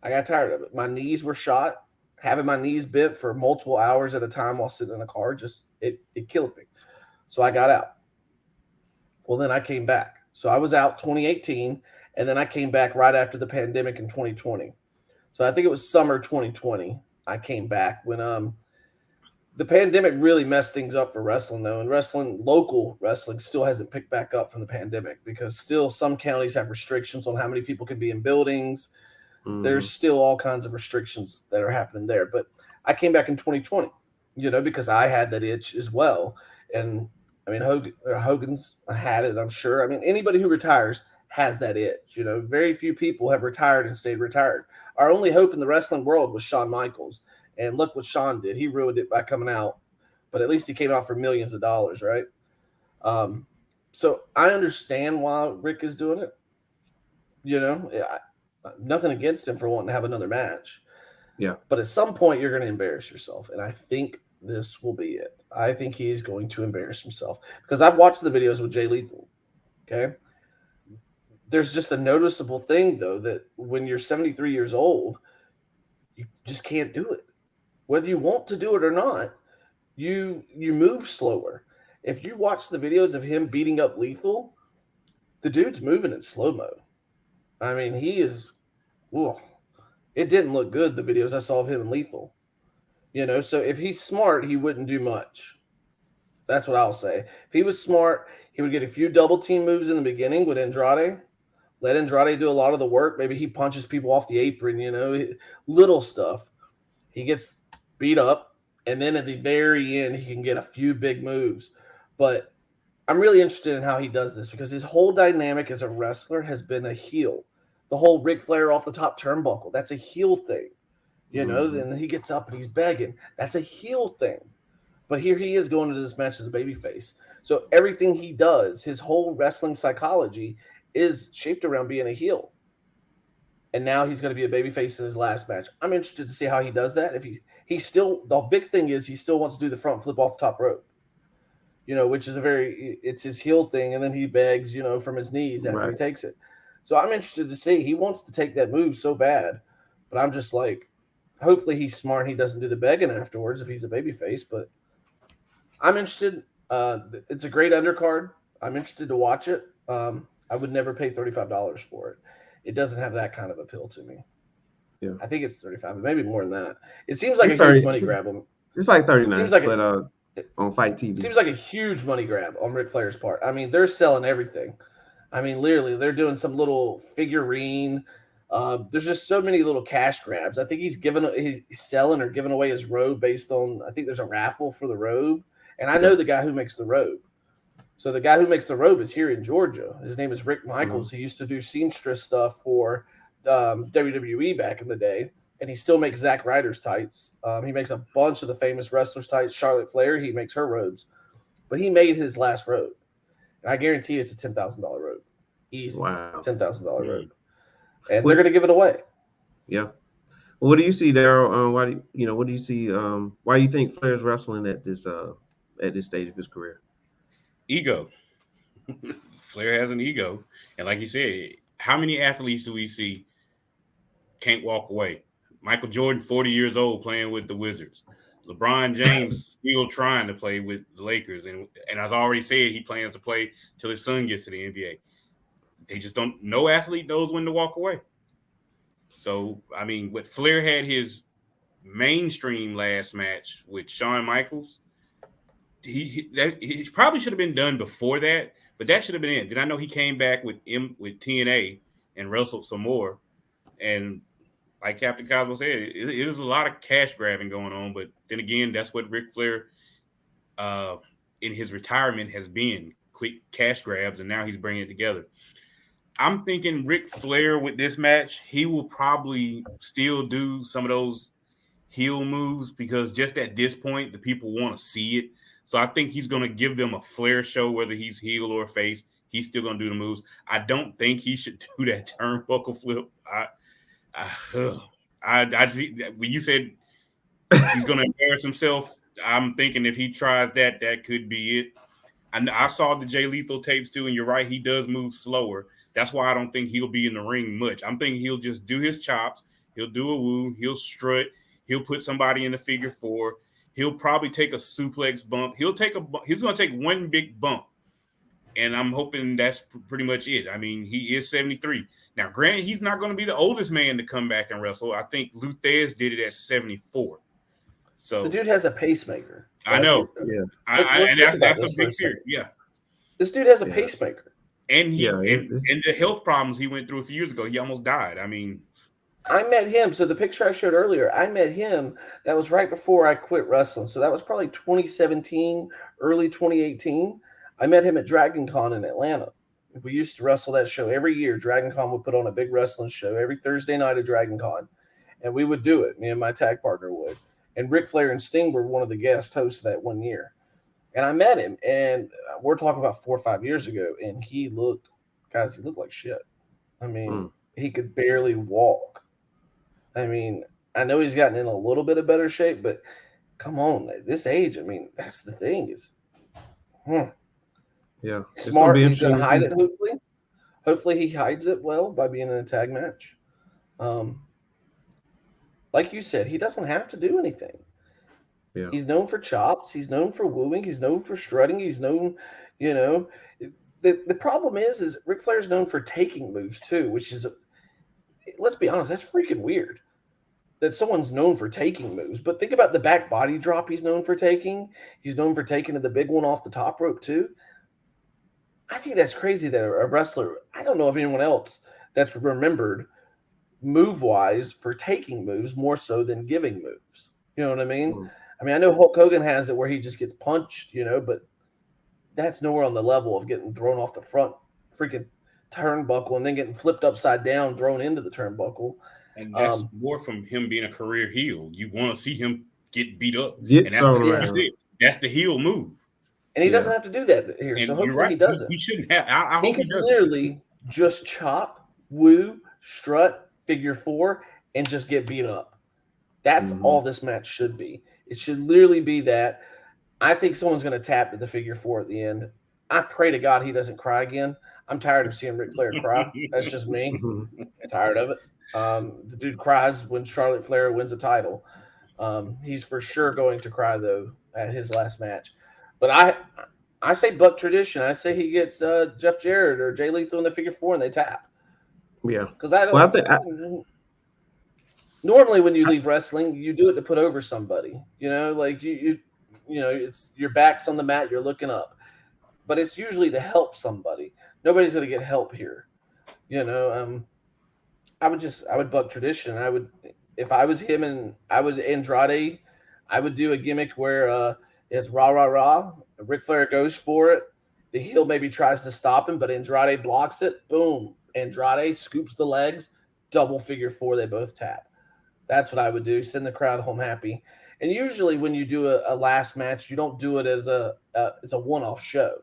I got tired of it. My knees were shot. Having my knees bent for multiple hours at a time while sitting in the car, it killed me. So I got out. Well, then I came back. So I was out 2018, and then I came back right after the pandemic in 2020. So I think it was summer 2020. I came back when the pandemic really messed things up for wrestling, though. And local wrestling still hasn't picked back up from the pandemic because still some counties have restrictions on how many people can be in buildings. There's still all kinds of restrictions that are happening there. But I came back in 2020, you know, because I had that itch as well. And I mean, Hogan's had it, I'm sure. I mean, anybody who retires has that itch. Very few people have retired and stayed retired. Our only hope in the wrestling world was Shawn Michaels. And look what Shawn did. He ruined it by coming out. But at least he came out for millions of dollars, right? So I understand why Rick is doing it. Nothing against him for wanting to have another match. Yeah. But at some point, you're going to embarrass yourself. And I think this will be it. I think he is going to embarrass himself. Because I've watched the videos with Jay Lethal. Okay. There's just a noticeable thing, though, that when you're 73 years old, you just can't do it. Whether you want to do it or not, you move slower. If you watch the videos of him beating up Lethal, the dude's moving in slow-mo. I mean, he is it didn't look good, the videos I saw of him and Lethal. So if he's smart, he wouldn't do much. That's what I'll say. If he was smart, he would get a few double team moves in the beginning with Andrade. Let Andrade do a lot of the work. Maybe he punches people off the apron, little stuff. He gets beat up, and then at the very end, he can get a few big moves. But I'm really interested in how he does this because his whole dynamic as a wrestler has been a heel. The whole Ric Flair off the top turnbuckle, that's a heel thing. Then he gets up and he's begging. That's a heel thing. But here he is going into this match as a babyface. So everything he does, his whole wrestling psychology is shaped around being a heel. And now he's going to be a babyface in his last match. I'm interested to see how he does that. If he still, the big thing is he still wants to do the front flip off the top rope. Which is it's his heel thing. And then he begs, from his knees after he takes it. So I'm interested to see. He wants to take that move so bad. But I'm just like, hopefully he's smart and he doesn't do the begging afterwards if he's a babyface. But I'm interested. It's a great undercard. I'm interested to watch it. I would never pay $35 for it. It doesn't have that kind of appeal to me. Yeah. I think it's 35, but maybe more than that. It seems like a huge money grab. It's like 39, seems like but on Fight TV. Seems like a huge money grab on Ric Flair's part. I mean, they're selling everything. I mean, literally, they're doing some little figurine. There's just so many little cash grabs. I think he's selling or giving away his robe based on, I think there's a raffle for the robe. And I know the guy who makes the robe. So the guy who makes the robe is here in Georgia. His name is Rick Michaels. He used to do seamstress stuff for WWE back in the day. And he still makes Zack Ryder's tights. He makes a bunch of the famous wrestlers' tights. Charlotte Flair, he makes her robes. But he made his last robe. And I guarantee it's a $10,000 robe. Easy. Wow. $10,000 robe. And they're going to give it away. Yeah. Well, what do you see, Daryl? What do you see? Why do you think Flair's wrestling at this stage of his career? Ego. Flair has an ego. And like you said, how many athletes do we see can't walk away? Michael Jordan, 40 years old, playing with the Wizards. LeBron James still trying to play with the Lakers. And as I already said, he plans to play till his son gets to the NBA. They just don't – no athlete knows when to walk away. So, I mean, what Flair had his mainstream last match with Shawn Michaels, he probably should have been done before that, but that should have been it. Then I know he came back with TNA and wrestled some more. And like Captain Cosmo said, it is a lot of cash grabbing going on. But then again, that's what Ric Flair in his retirement has been, quick cash grabs, and now he's bringing it together. I'm thinking Ric Flair with this match, he will probably still do some of those heel moves because just at this point, the people want to see it. So I think he's going to give them a Flair show, whether he's heel or face. He's still going to do the moves. I don't think he should do that turnbuckle flip. I see when you said he's going to embarrass himself. I'm thinking if he tries that, that could be it. And I saw the Jay Lethal tapes too, and you're right, he does move slower. That's why I don't think he'll be in the ring much. I'm thinking he'll just do his chops. He'll do a woo. He'll strut. He'll put somebody in the figure four. He'll probably take a suplex bump. He's going to take one big bump. And I'm hoping that's pretty much it. I mean, he is 73. Now, granted, he's not going to be the oldest man to come back and wrestle. I think Luthez did it at 74. So the dude has a pacemaker. I know. Yeah. And that's a big fear. Yeah. This dude has a pacemaker. And and the health problems he went through a few years ago, he almost died. I mean, I met him. So the picture I showed earlier, I met him. That was right before I quit wrestling. So that was probably 2017, early 2018. I met him at Dragon Con in Atlanta. We used to wrestle that show every year. Dragon Con would put on a big wrestling show every Thursday night at Dragon Con, and we would do it. Me and my tag partner would. And Ric Flair and Sting were one of the guest hosts that one year. And I met him, and we're talking about 4 or 5 years ago, and he looked like shit. I mean, he could barely walk. I mean, I know he's gotten in a little bit of better shape, but come on, at this age, I mean, that's the thing is, Yeah, smart. He's going to hide it. Hopefully, he hides it well by being in a tag match. Like you said, he doesn't have to do anything. Yeah. He's known for chops. He's known for wooing. He's known for strutting. He's known, you know. The problem is Ric Flair's known for taking moves too, which is, let's be honest, that's freaking weird that someone's known for taking moves. But think about the back body drop he's known for taking. He's known for taking the big one off the top rope too. I think that's crazy that a wrestler, I don't know of anyone else that's remembered move-wise for taking moves more so than giving moves. You know what I mean? I mean, I know Hulk Hogan has it where he just gets punched, you know, but that's nowhere on the level of getting thrown off the front freaking turnbuckle and then getting flipped upside down, thrown into the turnbuckle. And that's more from him being a career heel. You want to see him get beat up. And that's the heel move. And he doesn't have to do that here. And so hopefully he doesn't. He shouldn't have. I hope he doesn't. Literally just chop, woo, strut, figure four, and just get beat up. That's all this match should be. It should literally be that. I think someone's going to tap to the figure four at the end. I pray to God he doesn't cry again. I'm tired of seeing Ric Flair cry. That's just me. I'm tired of it. The dude cries when Charlotte Flair wins a title. He's for sure going to cry, though, at his last match. But I say buck tradition. I say he gets Jeff Jarrett or Jay Lethal in the figure four and they tap. Yeah. Because I don't. Normally, when you leave wrestling, you do it to put over somebody. You know, like you know, it's your back's on the mat, you're looking up. But it's usually to help somebody. Nobody's going to get help here. You know, I would buck tradition. I would, if I was him and I would Andrade, I would do a gimmick where it's rah, rah, rah. Ric Flair goes for it. The heel maybe tries to stop him, but Andrade blocks it. Boom. Andrade scoops the legs. Double figure four. They both tap. That's what I would do. Send the crowd home happy. And usually when you do a last match, you don't do it as it's a one-off show.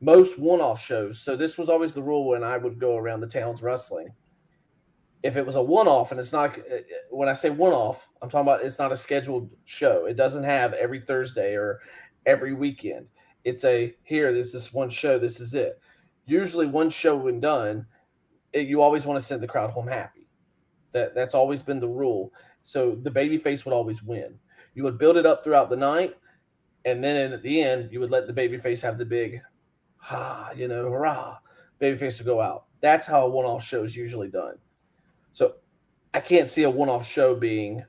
Most one-off shows. So this was always the rule when I would go around the towns wrestling. If it was a one-off, and it's not, when I say one-off, I'm talking about it's not a scheduled show. It doesn't have every Thursday or every weekend. It's there's this one show, this is it. Usually one show when done, you always want to send the crowd home happy. That's always been the rule. So the babyface would always win. You would build it up throughout the night, and then at the end, you would let the babyface have the big, hurrah. Babyface would go out. That's how a one-off show is usually done. So I can't see a one-off show being,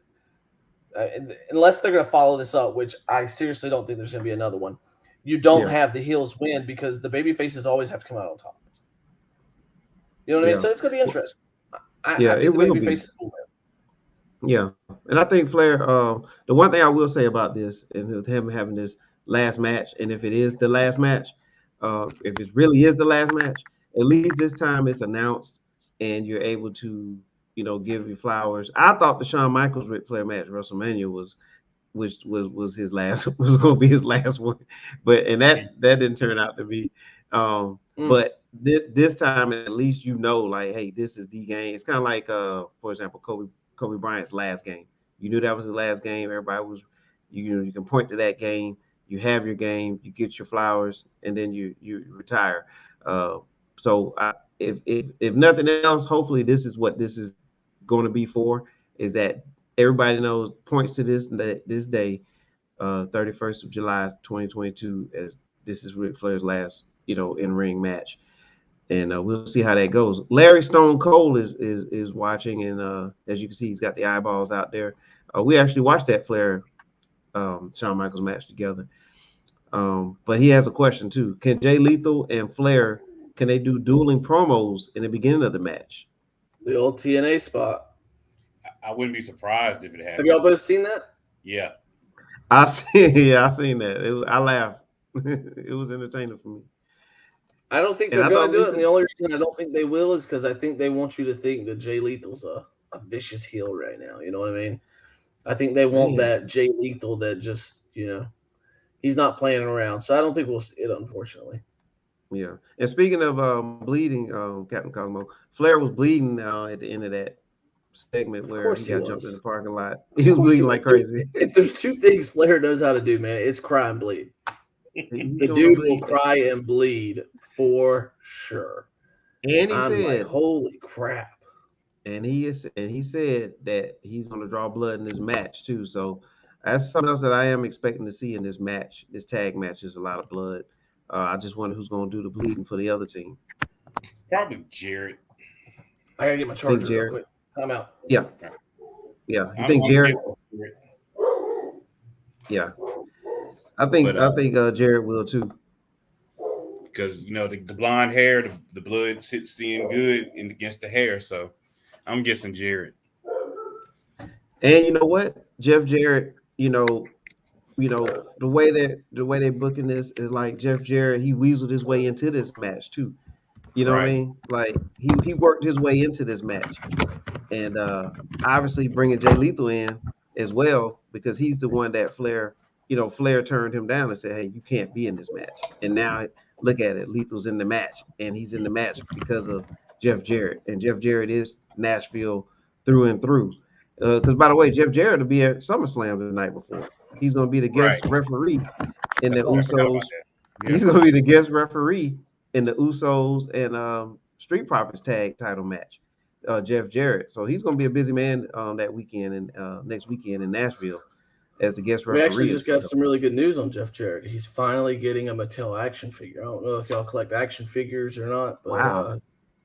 unless they're going to follow this up, which I seriously don't think there's going to be another one. You don't have the heels win because the babyfaces always have to come out on top. You know what I mean? So it's going to be interesting. I think it will be. Yeah, and I think Flair. The one thing I will say about this, and with him having this last match, and if it is the last match, if it really is the last match, at least this time it's announced, and you're able to, give your flowers. I thought the Shawn Michaels Ric Flair match at WrestleMania was his last, was going to be his last one, but that didn't turn out to be. But this time at least like, hey, this is the game. It's kind of like, for example, Kobe Bryant's last game. You knew that was his last game. Everybody was, you can point to that game. You have your game. You get your flowers, and then you retire. So if nothing else, hopefully this is what this is going to be for. Is that everybody points to this day, 31st of July, 2022, as this is Ric Flair's last, in-ring match. And we'll see how that goes. Larry Stone Cold is watching, and as you can see, he's got the eyeballs out there. We actually watched that Flair Shawn Michaels match together. But he has a question too. Can Jay Lethal and Flair, can they do dueling promos in the beginning of the match? The old TNA spot. I wouldn't be surprised if it happened. Have y'all both seen that? Yeah. I seen that. I laughed. It was entertaining for me. I don't think And they're I going thought to do it. And Lethal, the only reason I don't think they will is because I think they want you to think that Jay Lethal's a vicious heel right now. You know what I mean? I think they want man, that Jay Lethal that just, he's not playing around. So I don't think we'll see it, unfortunately. yeah. And speaking of bleeding, Captain Cosmo, Flair was bleeding at the end of that segment Of where he course he got jumped in was. the parking lot. Of He was course he bleeding was. like Dude, crazy. if there's two things Flair knows how to do, man, it's cry and bleed. He The gonna dude will bleed. cry and bleed for sure. And he I'm like, said, holy crap. and he said that he's gonna draw blood in this match too. So that's something else that I am expecting to see in this match. This tag match is a lot of blood. I just wonder who's gonna do the bleeding for the other team. Probably Jarrett. I gotta get my Think charger real Jarrett? quick. Time out. Yeah, yeah. You think I'm Jarrett? guessing Jarrett. Yeah, I think But Jarrett will too. because the blonde hair, the blood sits in good in against the hair, so I'm guessing Jarrett. And you know what, Jeff Jarrett, the way they're booking this is like Jeff Jarrett. He weaseled his way into this match too. You know what I Right. mean? Like he worked his way into this match, and obviously bringing Jay Lethal in as well because he's the one that Flair turned him down and said, "Hey, you can't be in this match." And now look at it, Lethal's in the match, and he's in the match because of Jeff Jarrett, and Jeff Jarrett is Nashville through and through. Because by the way, Jeff Jarrett will be at SummerSlam the night before. He's going to be the guest Right. referee in the I forgot about Usos. that. He's Yeah. going to be the guest referee in the Usos and Street Profits tag title match. Jeff Jarrett. So he's going to be a busy man that weekend and next weekend in Nashville as the guest We actually referee as just got well. some really good news on Jeff Jarrett. He's finally getting a Mattel action figure. I don't know if y'all collect action figures or not, but Wow.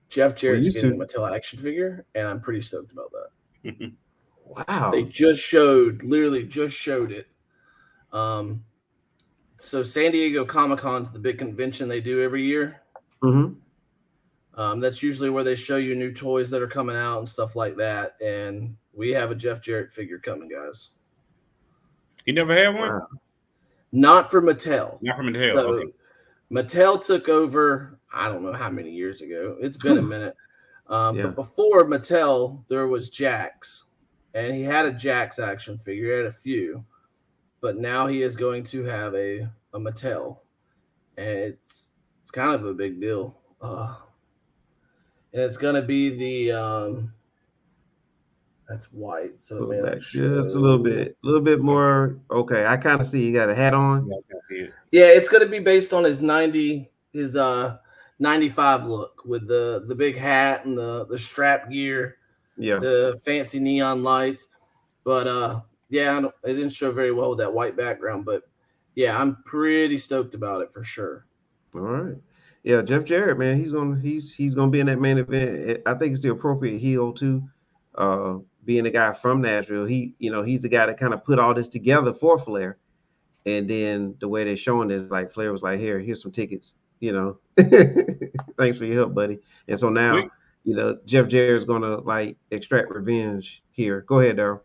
Jeff Jarrett's used getting to. a Mattel action figure, and I'm pretty stoked about that. They Wow. literally just showed it. So San Diego Comic-Con's the big convention they do every year. Mm-hmm. That's usually where they show you new toys that are coming out and stuff like that. And we have a Jeff Jarrett figure coming, guys. He never had one? Wow. Not for Mattel. Not from the hell. So Okay. Mattel took over, I don't know how many years ago. It's been a minute. Yeah. But before Mattel, there was Jax. And he had a Jax action figure. He had a few. But now he is going to have a Mattel. And it's kind of a big deal. And it's going to be the that's white, so it may Go not back just a show. little bit more. Okay, I kind of see you got a hat on. Yeah, I can see it. Yeah, it's going to be based on his 95 look with the big hat and the strap gear, Yeah. the fancy neon lights. But yeah, it didn't show very well with that white background, but yeah, I'm pretty stoked about it for sure. All right. Yeah, Jeff Jarrett, man, he's gonna be in that main event. I think it's the appropriate heel too. Being a guy from Nashville, he's the guy that kind of put all this together for Flair. And then the way they're showing this, like Flair was like, here's some tickets, Thanks for your help, buddy. And so now, Jeff Jarrett's gonna like extract revenge here. Go ahead, Daryl.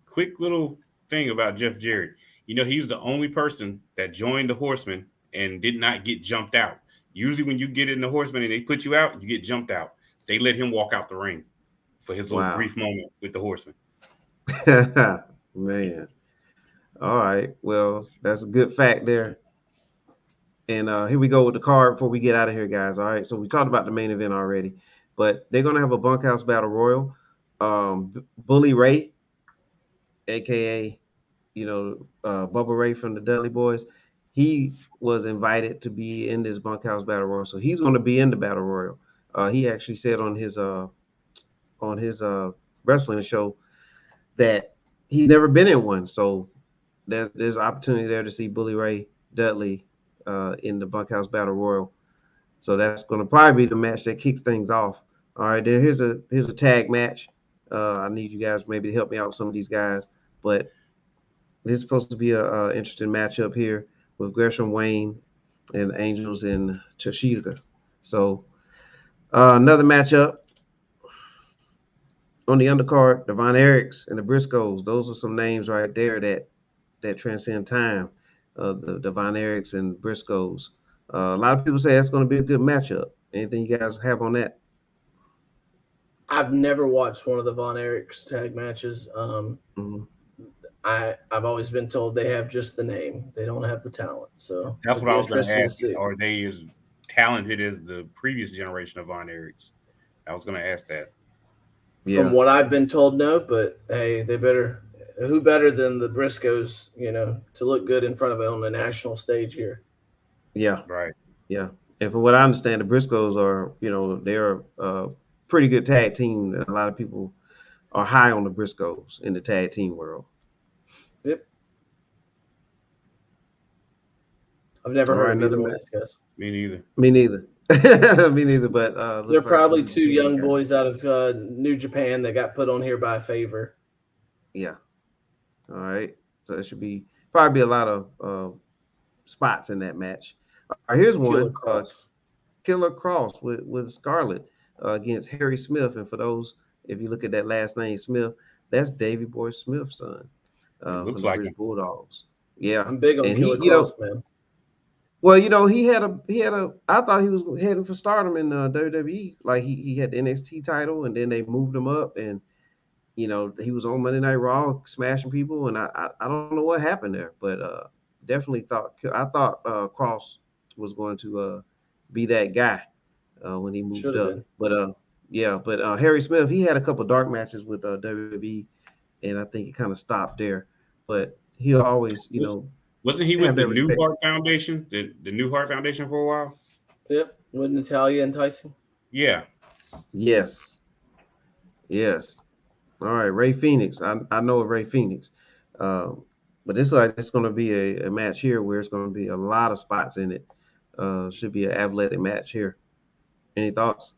Quick little thing about Jeff Jarrett. He's the only person that joined the Horsemen and did not get jumped out. Usually when you get in the Horsemen and they put you out, you get jumped out. They let him walk out the ring for his little brief moment with the Horsemen. Man. All right. Well, that's a good fact there. And here we go with the card before we get out of here, guys. All right. So we talked about the main event already, but they're going to have a bunkhouse battle royal. Bully Ray, a.k.a., Bubba Ray from the Dudley Boys, he was invited to be in this bunkhouse battle royal. So he's going to be in the battle royal. He actually said on his wrestling show that he's never been in one. So there's opportunity there to see Bully Ray Dudley in the bunkhouse battle royal. So that's going to probably be the match that kicks things off. All right, here's a tag match. I need you guys maybe to help me out with some of these guys, but this is supposed to be a interesting matchup here with Gresham Wayne and Angels and Chashida. So another matchup on the undercard, Devon Eriks and the Briscoes. Those are some names right there that transcend time. the Von Erichs and Briscoes. A lot of people say that's going to be a good matchup. Anything you guys have on that? I've never watched one of the Von Erichs tag matches. Mhm. I've always been told they have just the name; they don't have the talent. So That's it'd what be I was going to interesting ask. see. Are they as talented as the previous generation of Von Erichs? I was going to ask that. From Yeah, what I've been told, no. But hey, they better. Who better than the Briscoes? To look good in front of it on the national stage here. yeah, Right. yeah. And from what I understand, the Briscoes are, they're a pretty good tag team. A lot of people are high on the Briscoes in the tag team world. Yep. I've never All heard right, of either another one of match. these guys. Me neither. Me neither. Me neither. But They're looks like probably some two young boys out of New Japan that got put on here by a favor. Yeah. All right. So it should be probably be a lot of spots in that match. All right, here's Killer one. Cross. Killer Cross with Scarlett against Harry Smith. And for those, if you look at that last name Smith, that's Davy Boy Smith's son It from looks the like British him. Bulldogs. Yeah, I'm big on and Killer he, Cross, man. well, he had a. I thought he was heading for stardom in WWE. Like he had the NXT title, and then they moved him up, and he was on Monday Night Raw smashing people, and I don't know what happened there, but definitely thought Cross was going to be that guy when he moved Should have up. been. But Harry Smith, he had a couple dark matches with WWE, and I think it kind of stopped there. But he'll always, Wasn't he with have the that New respect. Heart Foundation? The New Heart Foundation for a while? Yep. With Natalia enticing. Yeah. Yes, yes. All right, Ray Phoenix. I know of Ray Phoenix, but it's going to be a match here where it's going to be a lot of spots in it. Should be an athletic match here. Any thoughts?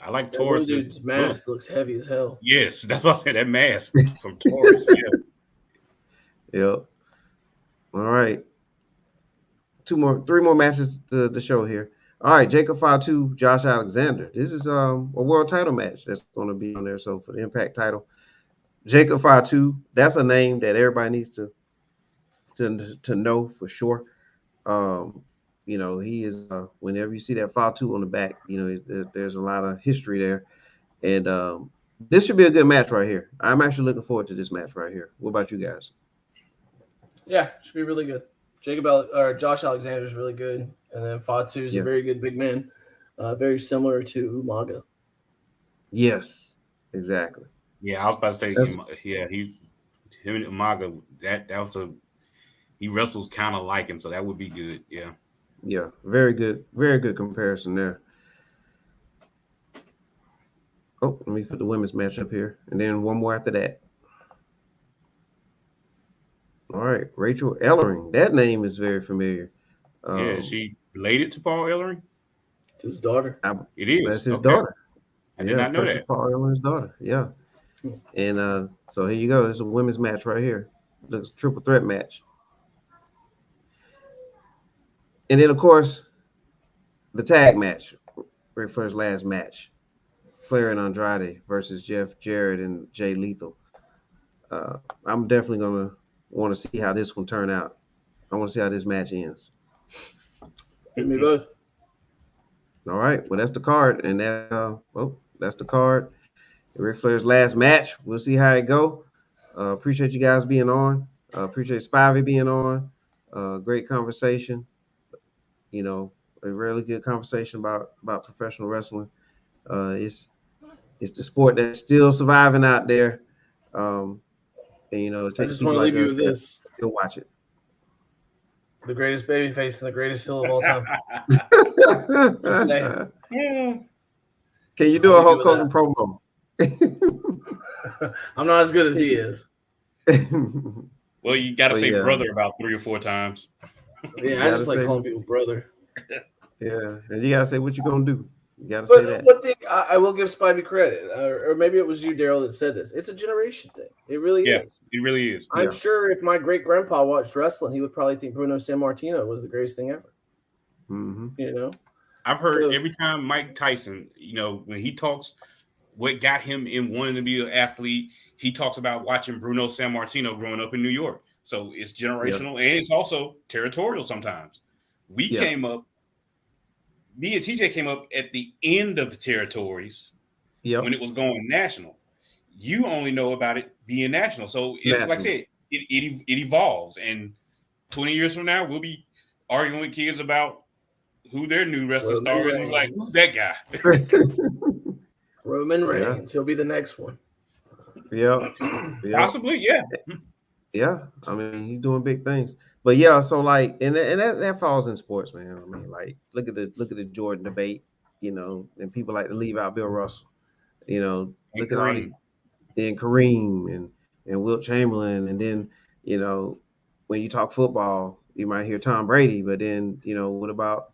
I like That one Taurus's dude's look. mask looks heavy as hell. Yes, that's what I said. That mask from Taurus. Yeah. Yep. All right. Three more matches to show here. All right, Jacob Fatu, Josh Alexander. This is a world title match that's going to be on there. So for the Impact title, Jacob Fatu, that's a name that everybody needs to know for sure. He is. Whenever you see that Fatu on the back, there's a lot of history there, and this should be a good match right here. I'm actually looking forward to this match right here. What about you guys? Yeah, should be really good. Josh Alexander is really good, and then Fatu is a very good big man, very similar to Umaga. Yes, exactly. Yeah, I was about to say, he's him and Umaga. He wrestles kind of like him, so that would be good. Yeah. Yeah, very good comparison there. Oh, let me put the women's match up here, and then one more after that. All right, Rachel Ellering. That name is very familiar. Yeah, is she related to Paul Ellering? It's his daughter. It is. That's his Okay. daughter. I did not know Precious that. Paul Ellering's daughter. Yeah. And so here you go. It's a women's match right here. Looks triple threat match. And then of course, the tag match, Ric Flair's last match. Flair and Andrade versus Jeff Jarrett and Jay Lethal. I'm definitely gonna want to see how this one turn out. I want to see how this match ends. Me both. All right, well that's the card, and that's the card. Ric Flair's last match. We'll see how it go. Appreciate you guys being on. Appreciate Spivey being on. Great conversation. A really good conversation about professional wrestling. It's the sport that's still surviving out there. And it takes I just people want to like leave you us with to this: still watch it. the greatest babyface and the greatest heel of all time. Just saying. Yeah. Can you do a Hulk Hogan promo? I'm not as good as he is. Well, you got to say yeah. brother about 3 or 4 times. Yeah, I just like calling people brother. Yeah, and you gotta say what you're gonna do. You gotta But say that. one thing I will give Spivey credit, or maybe it was you, Daryl, that said this. It's a generation thing. It really is. It really is. I'm sure if my great grandpa watched wrestling, he would probably think Bruno Sammartino was the greatest thing ever. Mm-hmm. I've heard every time Mike Tyson, when he talks, what got him in wanting to be an athlete, he talks about watching Bruno Sammartino growing up in New York. So it's generational and it's also territorial sometimes. We came up, me and TJ came up at the end of the territories when it was going national. You only know about it being national. So it's like I said, it evolves. And 20 years from now, we'll be arguing with kids about who their new wrestling star is. And like, who's that guy? Roman Reigns. He'll be the next one. Yeah. Possibly, yeah. Yeah. I mean, he's doing big things. But yeah, so like, and that falls in sports, man. I mean, like, look at the Jordan debate, you know, and people like to leave out Bill Russell. You know, and look Kareem. at all these, and Kareem and Wilt Chamberlain, and then, you know, when you talk football, you might hear Tom Brady, but then, you know, what about,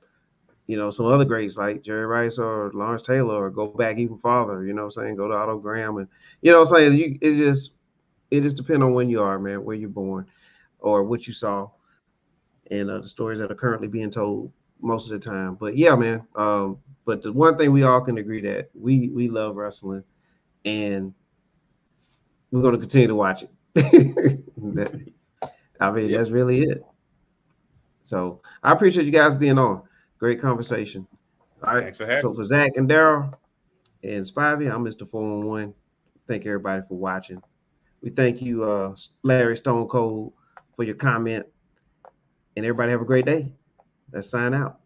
you know, some other greats like Jerry Rice or Lawrence Taylor, or go back even farther, you know what I'm saying? Go to Otto Graham, and you know what I'm saying? It just depends on when you are, man, where you're born or what you saw, and the stories that are currently being told most of the time. But yeah, man. But the one thing we all can agree that we love wrestling, and we're going to continue to watch it. I mean, that's really it. So I appreciate you guys being on. Great conversation. All right. Thanks for having So for Zach and Daryl and Spivey, I'm Mr. 411. Thank everybody for watching. We thank you, Larry Stone Cold, for your comment. And everybody have a great day. Let's sign out.